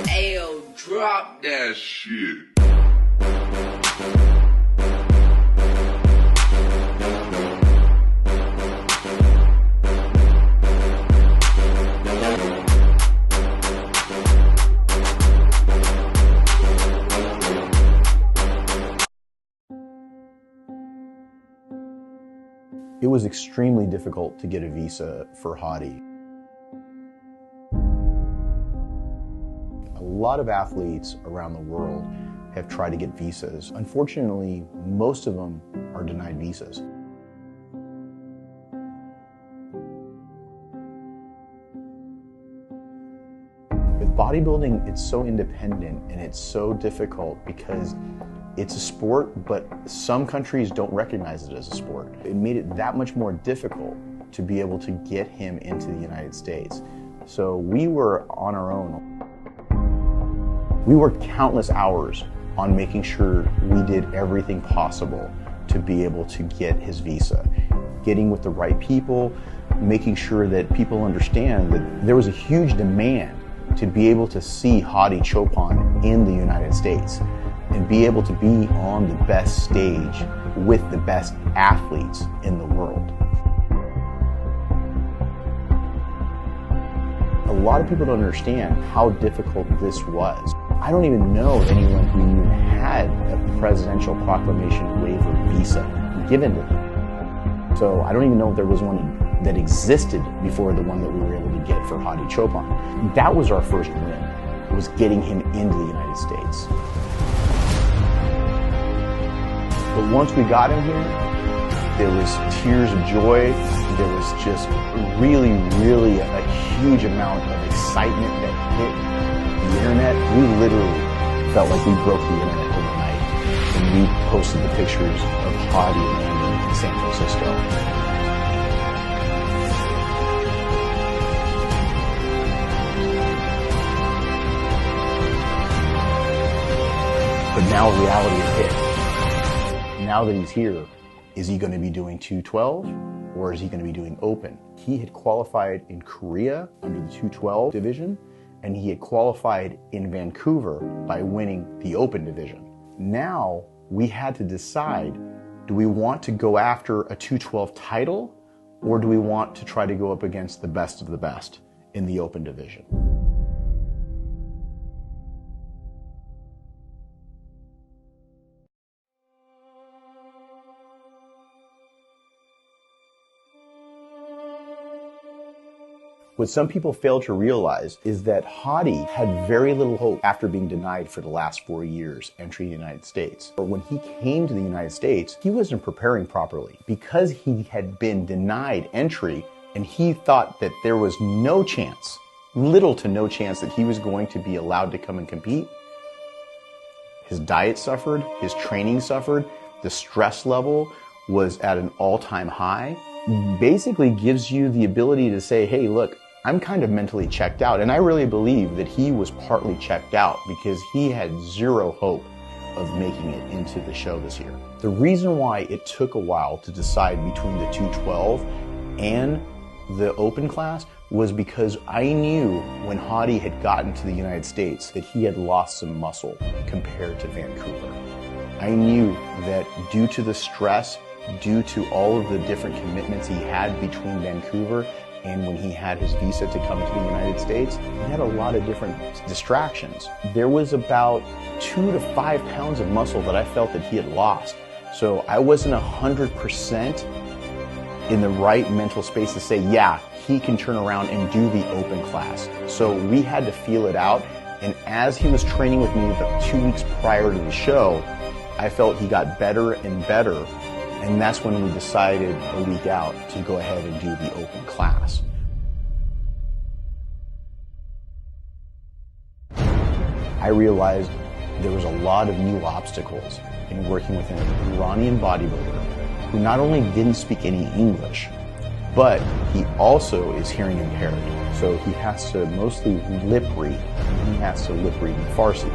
Ayo, drop that shit. It was extremely difficult to get a visa for Hadi. A lot of athletes around the world have tried to get visas. Unfortunately, most of them are denied visas. With bodybuilding, it's so independent and it's so difficult because it's a sport, but some countries don't recognize it as a sport. It made it that much more difficult to be able to get him into the United States. So we were on our own. We worked countless hours on making sure we did everything possible to be able to get his visa. Getting with the right people, making sure that people understand that there was a huge demand to be able to see Hadi Choopan in the United States and be able to be on the best stage with the best athletes in the world. A lot of people don't understand how difficult this was. I don't even know anyone who even had a presidential proclamation waiver visa given to them. So I don't even know if there was one that existed before the one that we were able to get for Hadi Choopan. That was our first win. It was getting him into the United States. But once we got him here, there was tears of joy. There was just really a huge amount of excitement that hit the internet. We literally felt like we broke the internet overnight when we posted the pictures of Hadi landing in San Francisco. But now reality has hit. Now that he's here, is he going to be doing 212 or is he going to be doing open? He had qualified in Korea under the 212 division, and he had qualified in Vancouver by winning the open division. Now we had to decide, do we want to go after a 212 title or do we want to try to go up against the best of the best in the open division? What some people fail to realize is that Hadi had very little hope after being denied for the last 4 years entry in the United States. But when he came to the United States, he wasn't preparing properly because he had been denied entry and he thought that there was no chance, little to no chance that he was going to be allowed to come and compete. His diet suffered, his training suffered, the stress level was at an all-time high. Basically gives you the ability to say, hey, look, I'm kind of mentally checked out. And I really believe that he was partly checked out because he had zero hope of making it into the show this year. The reason why it took a while to decide between the 212 and the open class was because I knew when Hadi had gotten to the United States that he had lost some muscle compared to Vancouver. I knew that due to the stress, due to all of the different commitments he had between Vancouver and when he had his visa to come to the United States, he had a lot of different distractions. There was about 2 to 5 pounds of muscle that I felt that he had lost. So I wasn't 100% in the right mental space to say, yeah, he can turn around and do the open class. So we had to feel it out. And as he was training with me about 2 weeks prior to the show, I felt he got better and better. And that's when we decided a week out to go ahead and do the open class. I realized there was a lot of new obstacles in working with an Iranian bodybuilder who not only didn't speak any English, but he also is hearing impaired. So he has to mostly lip read. He has to lip read in Farsi.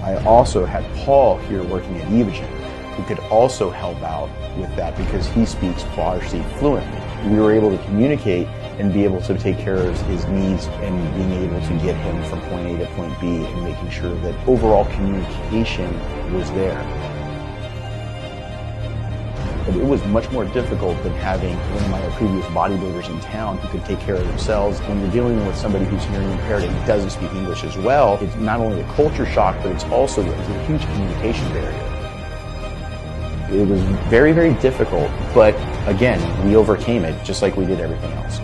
I also had Paul here working at Evagen, who could also help out with that because he speaks Farsi fluently. We were able to communicate and be able to take care of his needs and being able to get him from point A to point B and making sure that overall communication was there. But it was much more difficult than having one of my previous bodybuilders in town who could take care of themselves. When you're dealing with somebody who's hearing impaired and doesn't speak English as well, it's not only a culture shock, but it's also a huge communication barrier. It was very, very difficult, but again, we overcame it just like we did everything else.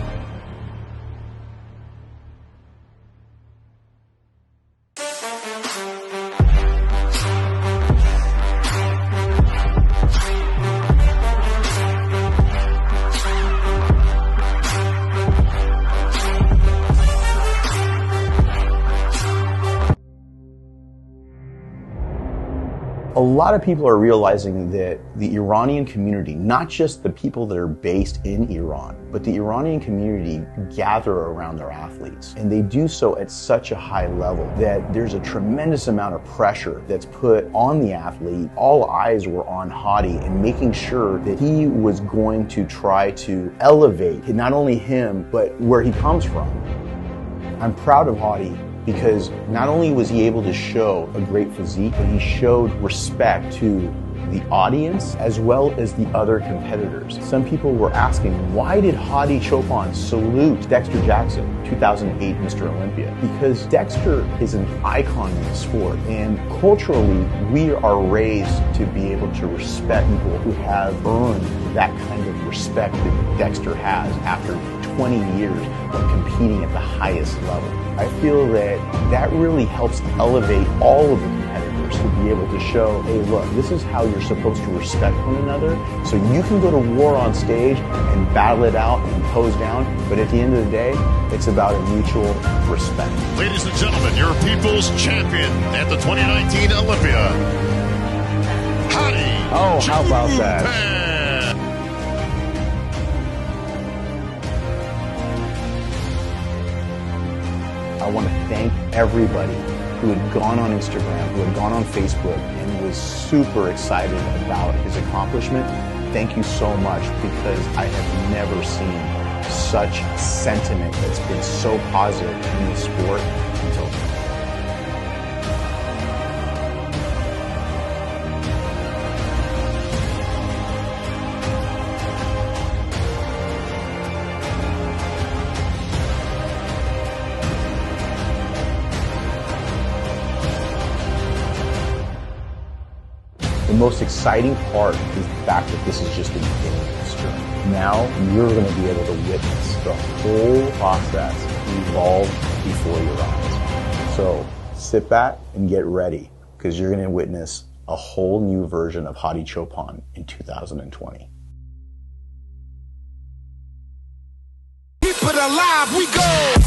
A lot of people are realizing that the Iranian community, not just the people that are based in Iran, but the Iranian community gather around their athletes. And they do so at such a high level that there's a tremendous amount of pressure that's put on the athlete. All eyes were on Hadi and making sure that he was going to try to elevate not only him, but where he comes from. I'm proud of Hadi, because not only was he able to show a great physique, but he showed respect to the audience as well as the other competitors. Some people were asking, why did Hadi Choopan salute Dexter Jackson, 2008 Mr. Olympia? Because Dexter is an icon in the sport, and culturally, we are raised to be able to respect people who have earned that kind of respect that Dexter has after 20 years of competing at the highest level. I feel that that really helps elevate all of the competitors to be able to show, hey, look, this is how you're supposed to respect one another. So you can go to war on stage and battle it out and pose down, but at the end of the day, it's about a mutual respect. Ladies and gentlemen, your people's champion at the 2019 Olympia, Hadi. Oh, how about that? I want to thank everybody who had gone on Instagram, who had gone on Facebook, and was super excited about his accomplishment. Thank you so much, because I have never seen such sentiment that's been so positive in the sport until now. The most exciting part is the fact that this is just the beginning of this journey. Now you're going to be able to witness the whole process evolve before your eyes. So sit back and get ready, because you're going to witness a whole new version of Hadi Choopan in 2020. Keep it alive, we go!